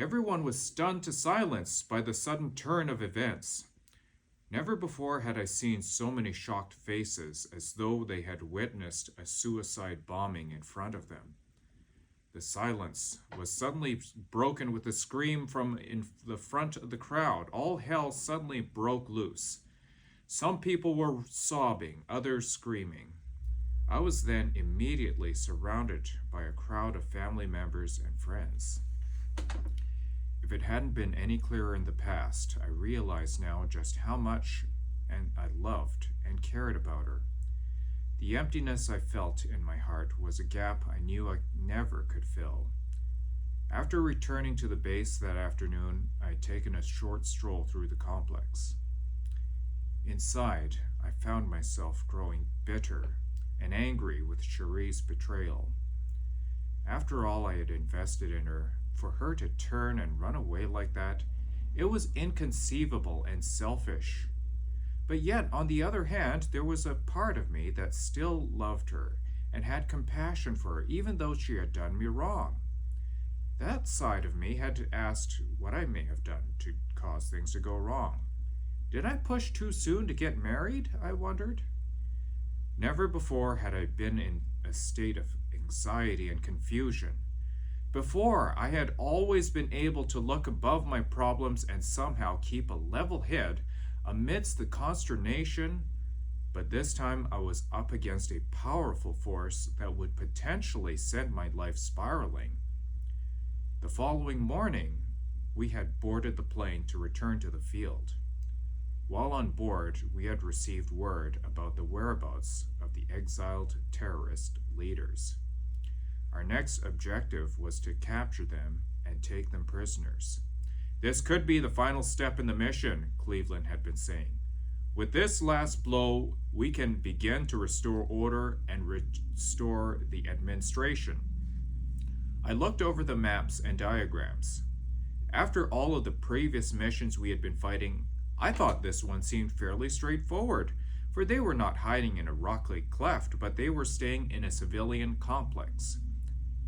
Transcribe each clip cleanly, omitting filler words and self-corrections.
Everyone was stunned to silence by the sudden turn of events. Never before had I seen so many shocked faces as though they had witnessed a suicide bombing in front of them. The silence was suddenly broken with a scream from in the front of the crowd. All hell suddenly broke loose. Some people were sobbing, others screaming. I was then immediately surrounded by a crowd of family members and friends. If it hadn't been any clearer in the past, I realize now just how much I loved and cared about her. The emptiness I felt in my heart was a gap I knew I never could fill. After returning to the base that afternoon, I had taken a short stroll through the complex. Inside, I found myself growing bitter and angry with Cherie's betrayal. After all I had invested in her, for her to turn and run away like that, it was inconceivable and selfish. But yet, on the other hand, there was a part of me that still loved her and had compassion for her, even though she had done me wrong. That side of me had asked what I may have done to cause things to go wrong. Did I push too soon to get married? I wondered. Never before had I been in a state of anxiety and confusion. Before, I had always been able to look above my problems and somehow keep a level head amidst the consternation, but this time I was up against a powerful force that would potentially send my life spiraling. The following morning, we had boarded the plane to return to the field. While on board, we had received word about the whereabouts of the exiled terrorist leaders. Our next objective was to capture them and take them prisoners. This could be the final step in the mission, Cleveland had been saying. With this last blow, we can begin to restore order and restore the administration. I looked over the maps and diagrams. After all of the previous missions we had been fighting, I thought this one seemed fairly straightforward, for they were not hiding in a rocky cleft, but they were staying in a civilian complex.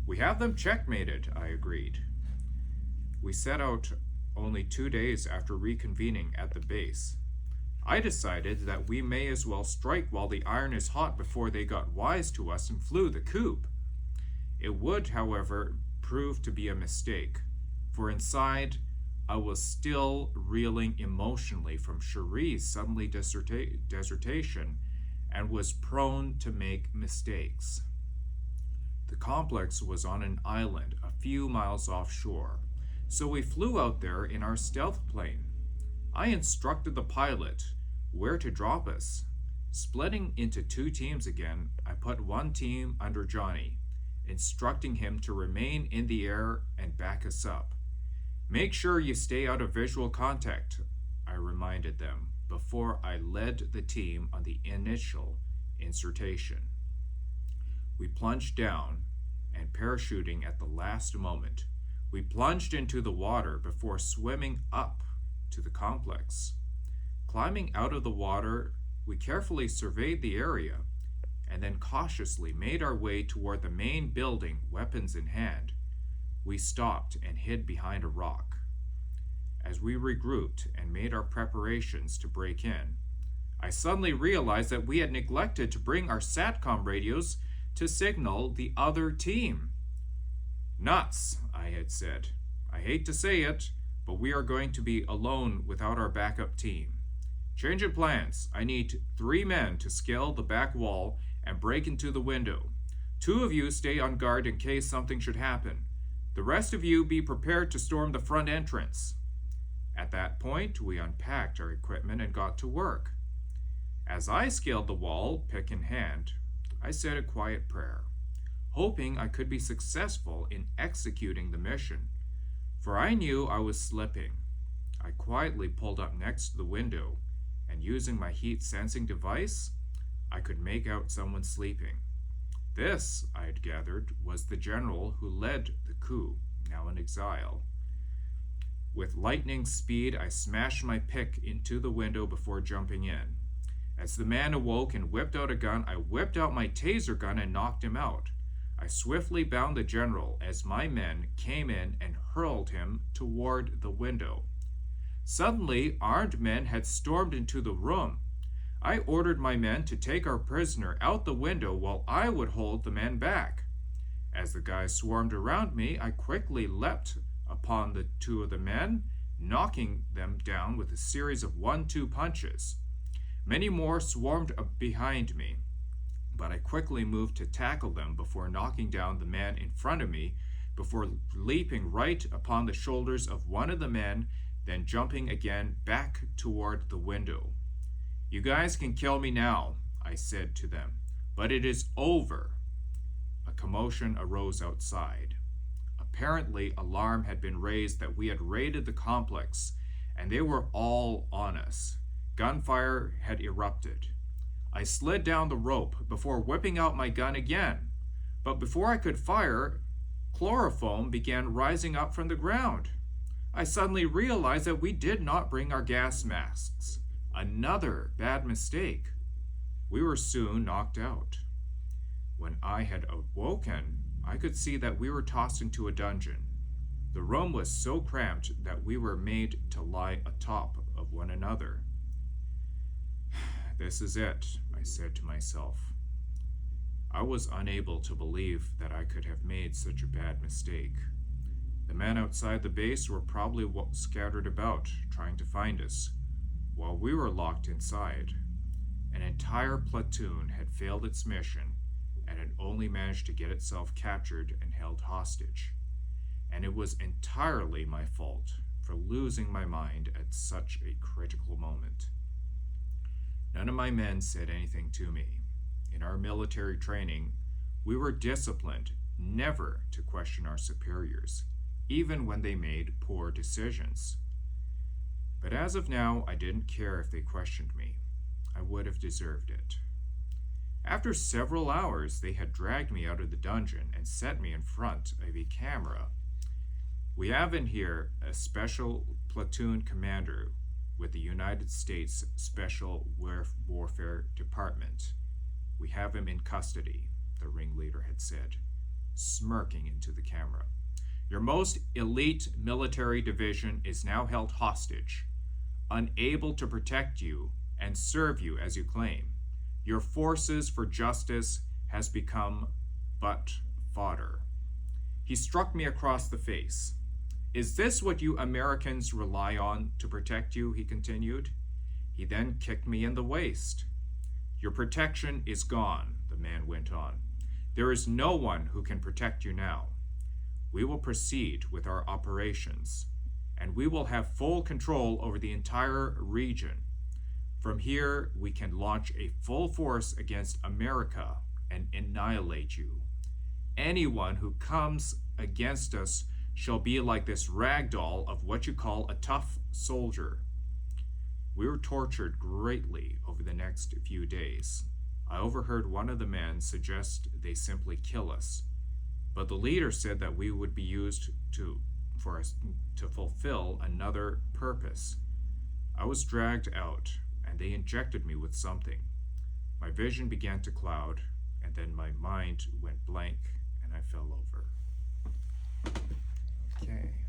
We have them checkmated, I agreed. We set out only 2 days after reconvening at the base. I decided that we may as well strike while the iron is hot before they got wise to us and flew the coop. It would, however, prove to be a mistake, for inside I was still reeling emotionally from Cherie's suddenly desertion and was prone to make mistakes. The complex was on an island a few miles offshore, so we flew out there in our stealth plane. I instructed the pilot where to drop us. Splitting into 2 teams again, I put one team under Johnny, instructing him to remain in the air and back us up. Make sure you stay out of visual contact, I reminded them before I led the team on the initial insertion. We plunged down and parachuting at the last moment. We plunged into the water before swimming up to the complex. Climbing out of the water, we carefully surveyed the area and then cautiously made our way toward the main building, weapons in hand. We stopped and hid behind a rock. As we regrouped and made our preparations to break in, I suddenly realized that we had neglected to bring our SATCOM radios to signal the other team. Nuts, I had said. I hate to say it, but we are going to be alone without our backup team. Change of plans. I need 3 men to scale the back wall and break into the window. 2 of you stay on guard in case something should happen. The rest of you be prepared to storm the front entrance. At that point, we unpacked our equipment and got to work. As I scaled the wall, pick in hand, I said a quiet prayer, hoping I could be successful in executing the mission, for I knew I was slipping. I quietly pulled up next to the window, and using my heat-sensing device, I could make out someone sleeping. This, I had gathered, was the general who led the coup, now in exile. With lightning speed, I smashed my pick into the window before jumping in. As the man awoke and whipped out a gun, I whipped out my taser gun and knocked him out. I swiftly bound the general as my men came in and hurled him toward the window. Suddenly, armed men had stormed into the room. I ordered my men to take our prisoner out the window while I would hold the men back. As the guys swarmed around me, I quickly leapt upon the two of the men, knocking them down with a series of 1-2 punches. Many more swarmed up behind me, but I quickly moved to tackle them before knocking down the man in front of me, before leaping right upon the shoulders of one of the men, then jumping again back toward the window. "You guys can kill me now," I said to them, "but it is over." A commotion arose outside. Apparently, alarm had been raised that we had raided the complex, and they were all on us. Gunfire had erupted. I slid down the rope before whipping out my gun again, but before I could fire, chloroform began rising up from the ground. I suddenly realized that we did not bring our gas masks. Another bad mistake. We were soon knocked out. When I had awoken, I could see that we were tossed into a dungeon. The room was so cramped that we were made to lie atop of one another. "This is it," I said to myself. I was unable to believe that I could have made such a bad mistake. The men outside the base were probably scattered about, trying to find us, while we were locked inside. An entire platoon had failed its mission and had only managed to get itself captured and held hostage. And it was entirely my fault for losing my mind at such a critical moment. None of my men said anything to me. In our military training, we were disciplined never to question our superiors, even when they made poor decisions. But as of now, I didn't care if they questioned me. I would have deserved it. After several hours, they had dragged me out of the dungeon and set me in front of a camera. "We have in here a special platoon commander with the United States Special Warfare Department. We have him in custody," the ringleader had said, smirking into the camera. "Your most elite military division is now held hostage, unable to protect you and serve you as you claim. Your forces for justice has become but fodder." He struck me across the face. "Is this what you Americans rely on to protect you?" he continued. He then kicked me in the waist. "Your protection is gone," the man went on. "There is no one who can protect you now. We will proceed with our operations, and we will have full control over the entire region. From here, we can launch a full force against America and annihilate you. Anyone who comes against us shall be like this rag doll of what you call a tough soldier." We were tortured greatly over the next few days. I overheard one of the men suggest they simply kill us, but the leader said that we would be used for us to fulfill another purpose. I was dragged out, and they injected me with something. My vision began to cloud, and then my mind went blank, and I fell over. Okay.